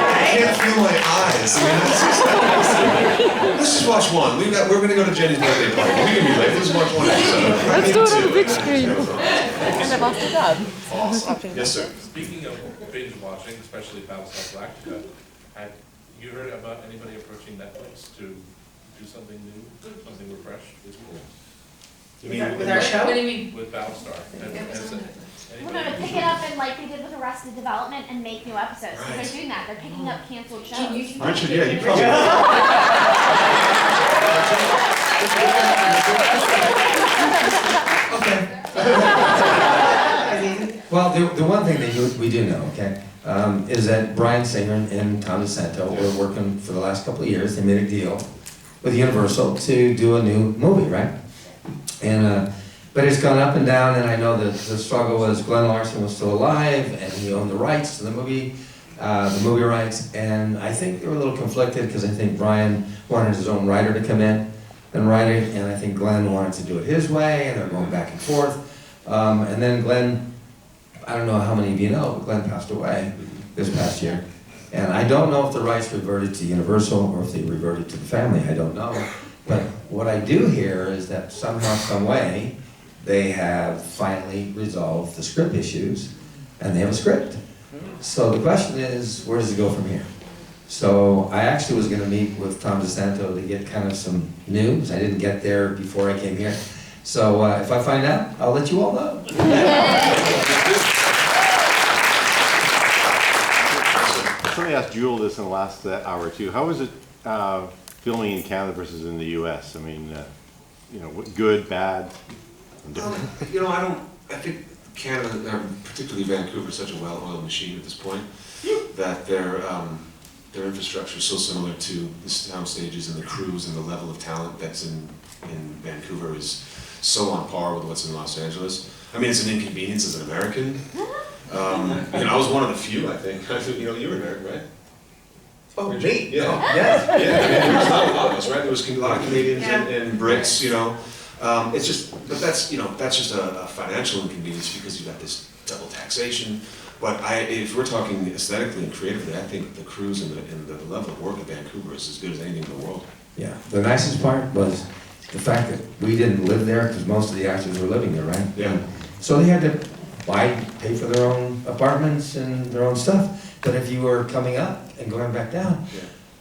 I can't feel my eyes. I mean, let's just watch one. We're going to go to Jenny's birthday party. We can be late. Let's watch one episode. Let's do it on the big screen. And I've lost a job. Awesome. Yes, sir. Speaking of binge watching, especially Battlestar Galactica, have you heard about anybody approaching Netflix to do something new, something refreshed? It's cool. You mean with our show? What do you mean? With Battlestar. We're gonna pick it up and like we did with Arrested Development and make new episodes. So they're doing that. They're picking up canceled shows. Richard, yeah, you Okay. Well, the one thing that we do know, okay, is that Brian Singer and Tom DeSanto were working for the last couple of years. They made a deal with Universal to do a new movie, right? And but it's gone up and down, and I know that the struggle was Glenn Larson was still alive, and he owned the rights to the movie rights, and I think they were a little conflicted because I think Brian wanted his own writer to come in and write it, and I think Glenn wanted to do it his way, and they're going back and forth. And then Glenn, I don't know how many of you know, but Glenn passed away this past year. And I don't know if the rights reverted to Universal or if they reverted to the family, I don't know. But what I do hear is that somehow, some way, they have finally resolved the script issues, and they have a script. So the question is, where does it go from here? So I actually was going to meet with Tom DeSanto to get kind of some news. I didn't get there before I came here. So if I find out, I'll let you all know. Somebody asked Jewel this in the last hour or two. How is it filming in Canada versus in the U.S.? I mean, good, bad, and different? I think Canada, particularly Vancouver, is such a well-oiled machine at this point that their infrastructure is so similar to the sound stages and the crews and the level of talent that's in Vancouver is so on par with what's in Los Angeles. I mean, it's an inconvenience as an American. I was one of the few, I think. You were American, right? Oh, me? Yeah. Oh, yes. Yeah, I mean, there was not a lot of us, right? There was a lot of Canadians and Brits, It's just, but that's just a financial inconvenience because you've got this double taxation. But if we're talking aesthetically and creatively, I think the crews and the level of work in Vancouver is as good as anything in the world. Yeah, the nicest part was the fact that we didn't live there because most of the actors were living there, right? Yeah. So they had to pay for their own apartments and their own stuff. But if you were coming up and going back down,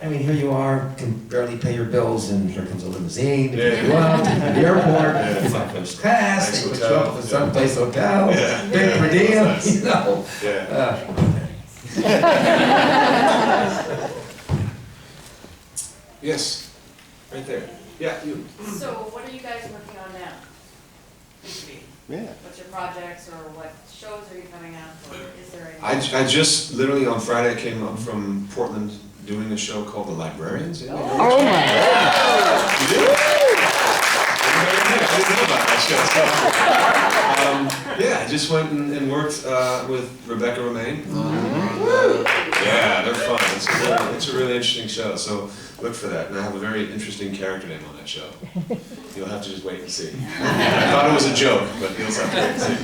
I mean, here you are, can barely pay your bills, and here comes a limousine to pick you up to the airport, you fly first class, they put you up at someplace hotel, big per diem, Yes, right there. Yeah, you. So what are you guys working on now? Yeah. What's your projects, or what shows are you coming out, or is there any? I just literally on Friday came up from Portland doing a show called The Librarians. Oh my God! You did? I didn't know about that show. I just went and worked with Rebecca Romaine. They're fun. It's a really interesting show. So look for that. And I have a very interesting character name on that show. You'll have to just wait and see. I thought it was a joke, but you'll have to wait and see.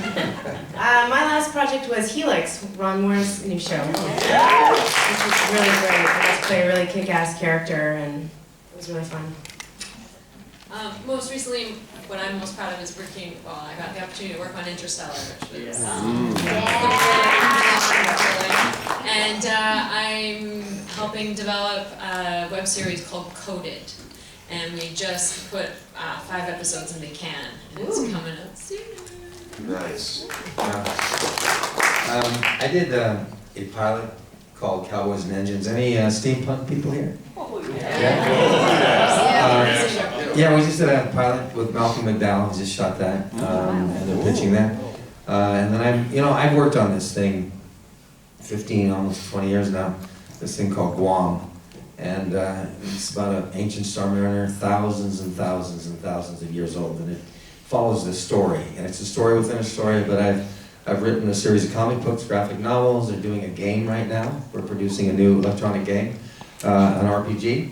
My last project was Helix, Ron Moore's new show. Which was really great. I got to play a really kick-ass character, and it was really fun. Most recently, what I'm most proud of is working, I got the opportunity to work on Interstellar, which was and I'm helping develop a web series called Coded. and we just put 5 episodes in the can, and it's coming up soon. Nice. I did a pilot called Cowboys and Engines. Any steampunk people here? Yeah, we just did a pilot with Malcolm McDowell. We just shot that, and they're pitching that. And then I've worked on this thing 15, almost 20 years now. This thing called Guam, and it's about an ancient star mariner, thousands and thousands and thousands of years old, and it follows this story, and it's a story within a story. But I've written a series of comic books, graphic novels. They're doing a game right now. We're producing a new electronic game, an RPG,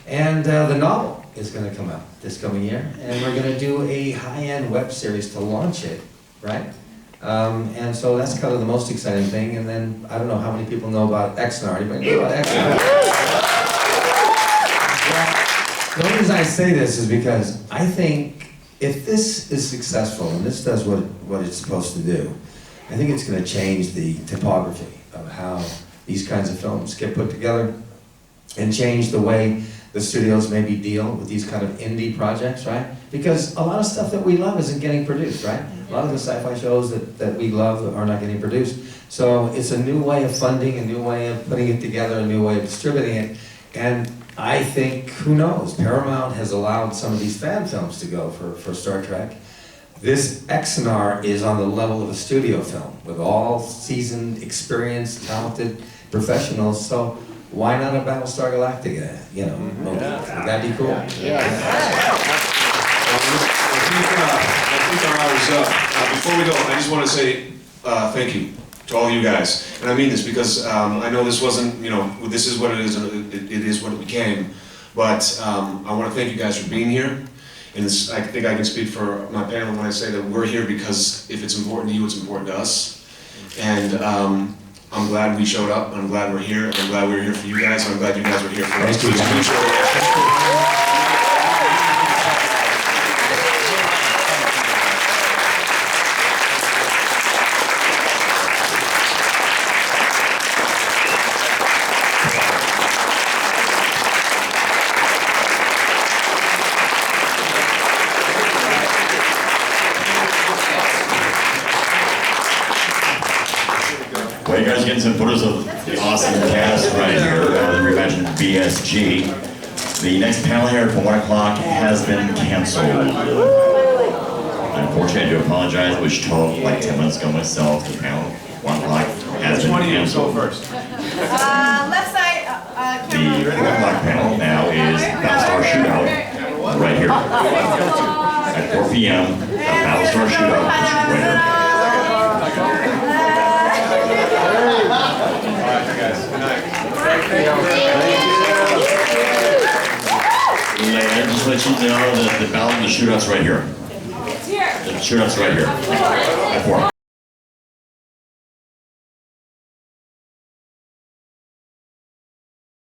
and the novel is going to come out this coming year, and we're going to do a high-end web series to launch it, right? And so that's kind of the most exciting thing. And then I don't know how many people know about Exnar. Anybody know about Exnar? The only reason I say this is because I think if this is successful and this does what it's supposed to do, I think it's going to change the topography of how these kinds of films get put together and change the way the studios maybe deal with these kind of indie projects, right? Because a lot of stuff that we love isn't getting produced, right? A lot of the sci-fi shows that we love are not getting produced. So it's a new way of funding, a new way of putting it together, a new way of distributing it. And I think, who knows, Paramount has allowed some of these fan films to go for Star Trek. This Exnar is on the level of a studio film with all seasoned, experienced, talented professionals. So why not a Battlestar Galactica, movie? Would that be cool? I think our hour's up. Before we go, I just want to say thank you to all you guys. And I mean this because I know this wasn't, this is what it is, it is what it became. But I want to thank you guys for being here. And I think I can speak for my panel when I say that we're here because if it's important to you, it's important to us. And I'm glad we showed up, I'm glad we're here, I'm glad we were here for you guys, and I'm glad you guys were here for us. Well, you guys are getting some photos of the awesome cast right here, the reimagined BSG. The next panel here for 1 o'clock has been canceled. Unfortunately, I do apologize, which told like 10 minutes ago myself, the panel 1 o'clock has been canceled. Left side, The 1 o'clock panel now is Battlestar Shootout, right here. At 4 p.m., Battlestar Shootout, right here. And just let you know that the shootout's right here. it's here. The shootout's right here. At 4.